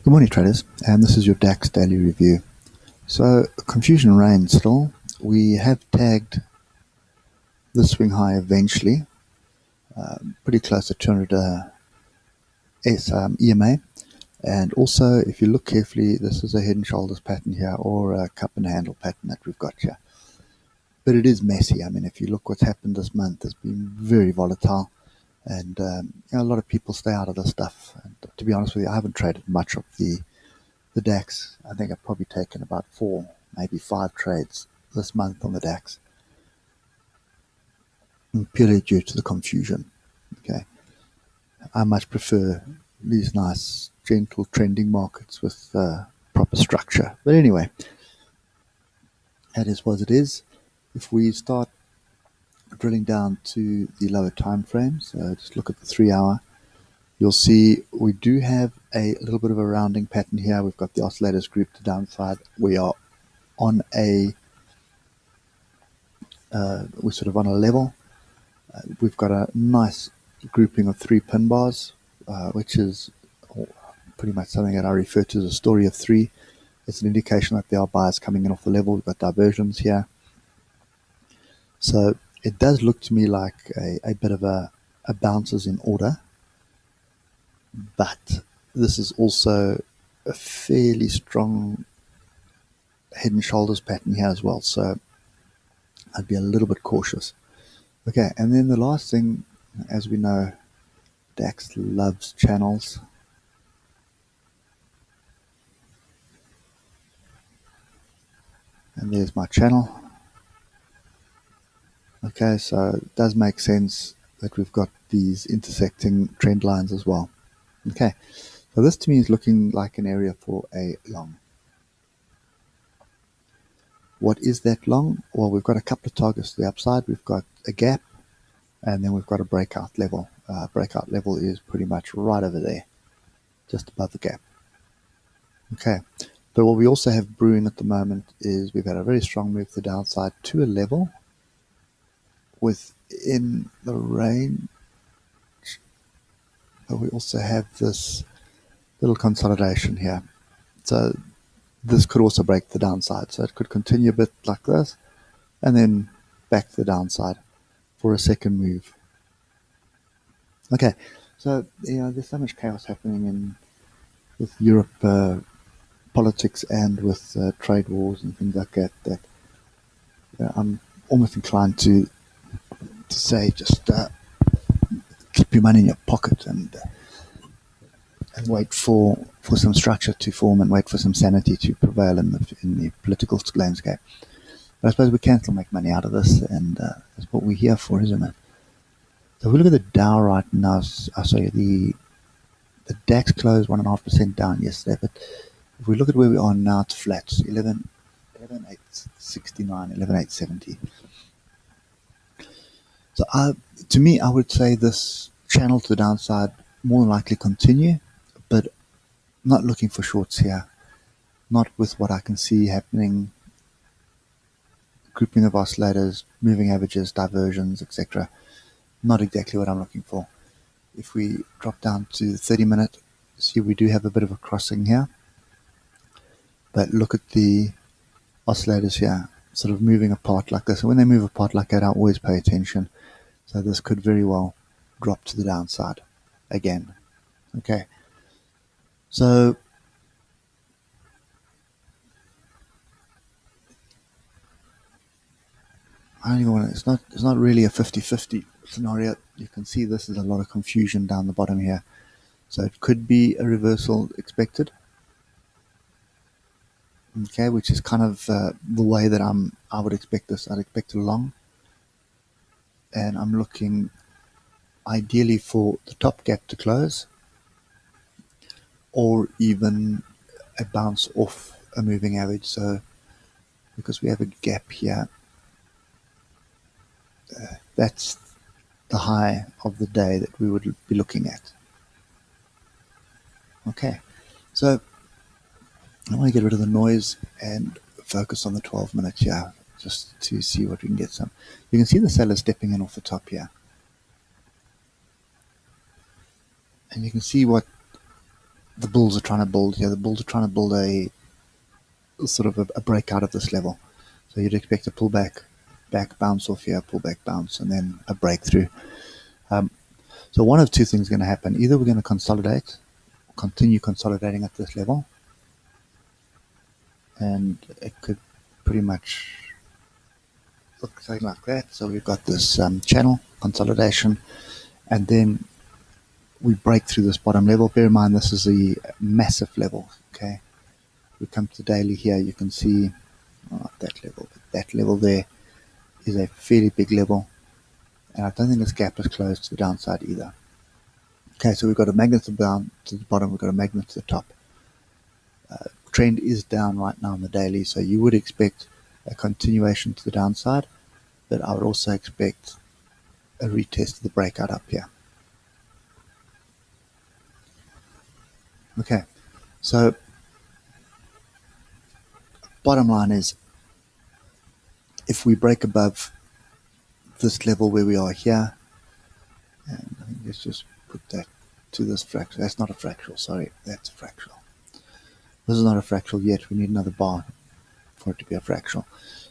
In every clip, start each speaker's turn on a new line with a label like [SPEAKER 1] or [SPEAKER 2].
[SPEAKER 1] Good morning, traders, and this is your DAX daily review. So, confusion reigns still. We have tagged the swing high eventually, pretty close to 200 EMA. And also, if you look carefully, this is a head and shoulders pattern here, or a cup and handle pattern that we've got here. But it is messy. I mean, if you look what's happened this month, it's been very volatile. And a lot of people stay out of this stuff. And to be honest with you, I haven't traded much of the DAX. I think I've probably taken about 4, maybe 5 trades this month on the DAX, purely due to the confusion. Okay, I much prefer these nice, gentle, trending markets with proper structure. But anyway, that is what it is. If we start drilling down to the lower time frames, just look at the 3-hour. You'll see we do have a little bit of a rounding pattern here. We've got the oscillators grouped to downside. We are on we're sort of on a level. We've got a nice grouping of 3 pin bars, which is pretty much something that I refer to as a story of 3. It's an indication that there are buyers coming in off the level. We've got diversions here. So it does look to me like a bit of a bounce is in order. But this is also a fairly strong head and shoulders pattern here as well. So I'd be a little bit cautious. Okay, and then the last thing, as we know, DAX loves channels. And there's my channel. Okay, so it does make sense that we've got these intersecting trend lines as well. Okay, so this to me is looking like an area for a long. What is that long? Well, we've got a couple of targets to the upside. We've got a gap, and then we've got a breakout level. Breakout level is pretty much right over there, just above the gap. Okay, but what we also have brewing at the moment is we've had a very strong move to the downside to a level within the range. But we also have this little consolidation here. So this could also break the downside. So it could continue a bit like this and then back to the downside for a second move. Okay, so there's so much chaos happening with Europe politics and with trade wars and things like that I'm almost inclined to say just keep your money in your pocket and wait for some structure to form and wait for some sanity to prevail in the political landscape. But I suppose we can still make money out of this, and that's what we're here for, isn't it? So if we look at the Dow right now, the DAX closed 1.5% down yesterday, but if we look at where we are now, it's flat, 11,869, 11,870. So to me, I would say this channel to the downside more than likely continue, but not looking for shorts here. Not with what I can see happening, grouping of oscillators, moving averages, diversions, etc. Not exactly what I'm looking for. If we drop down to the 30-minute, see we do have a bit of a crossing here. But look at the oscillators here, sort of moving apart like this. And when they move apart like that, I always pay attention. So this could very well drop to the downside again. Okay. So I don't even want to, it's not really a 50-50 scenario. You can see this is a lot of confusion down the bottom here. So it could be a reversal expected. Okay, which is kind of the way that I would expect this. I'd expect a long. And I'm looking ideally for the top gap to close, or even a bounce off a moving average. So because we have a gap here, that's the high of the day that we would be looking at. Okay, so I want to get rid of the noise and focus on the 12 minutes here, just to see what we can get some. You can see the seller stepping in off the top here. And you can see what the bulls are trying to build here. The bulls are trying to build a sort of a breakout of this level. So you'd expect a pullback, back bounce off here, pullback bounce, and then a breakthrough. So one of two things is going to happen. Either we're going to consolidate, continue consolidating at this level, and it could pretty much look something like that. So we've got this channel consolidation, and then we break through this bottom level. Bear in mind this is a massive level. Okay, we come to the daily here. You can see not that level, but that level there is a fairly big level, and I don't think this gap is closed to the downside either. Okay, so we've got a magnet down to the bottom. We've got a magnet to the top. Trend is down right now on the daily, so you would expect a continuation to the downside, but I would also expect a retest of the breakout up here. Okay, so bottom line is, if we break above this level where we are here, and I think let's just put that to this fractal. That's not a fractal, sorry, that's a fractal. This is not a fractal yet. We need another bar for it to be a fractal.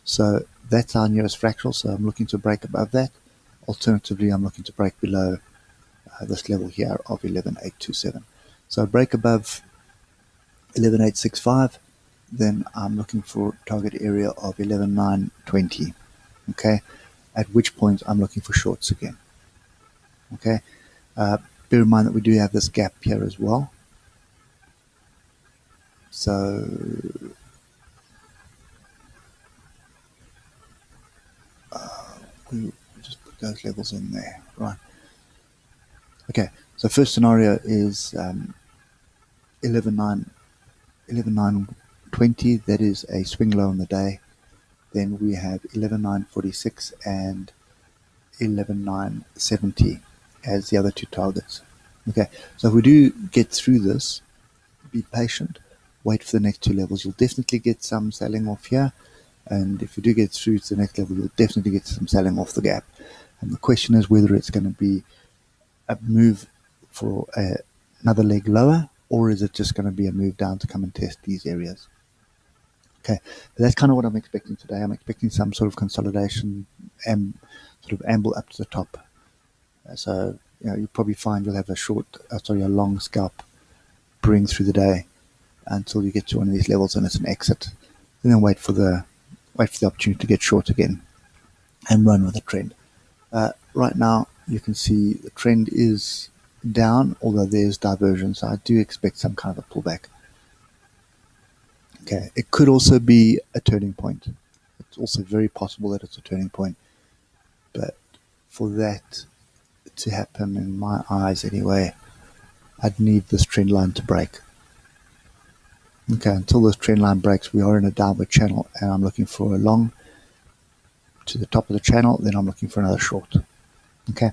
[SPEAKER 1] So that's our nearest fractal. So I'm looking to break above that. Alternatively, I'm looking to break below this level here of 11,827. So break above 11,865, then I'm looking for target area of 11,920. Okay, at which point I'm looking for shorts again. Okay, bear in mind that we do have this gap here as well. So we just put those levels in there, right? Okay, so first scenario is 11,920. That is a swing low on the day. Then we have 11,946 and 11,970 as the other two targets. Okay, so if we do get through this, be patient, wait for the next two levels. You'll definitely get some selling off here, and if you do get through to the next level, you'll definitely get some selling off the gap. And the question is whether it's going to be a move for another leg lower, or is it just going to be a move down to come and test these areas. Okay, but that's kind of what I'm expecting today. I'm expecting some sort of consolidation and sort of amble up to the top. So you'll probably find you'll have a long scalp brewing through the day until you get to one of these levels and it's an exit, and then wait for the opportunity to get short again and run with the trend. Right now you can see the trend is down, although there's divergence, so I do expect some kind of a pullback. Okay, it could also be a turning point. It's also very possible that it's a turning point, but for that to happen, in my eyes anyway, I'd need this trend line to break. Okay, until this trend line breaks, we are in a downward channel, and I'm looking for a long to the top of the channel, then I'm looking for another short. Okay,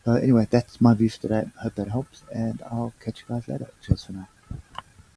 [SPEAKER 1] anyway, that's my views today. I hope that helps, and I'll catch you guys later. Cheers for now.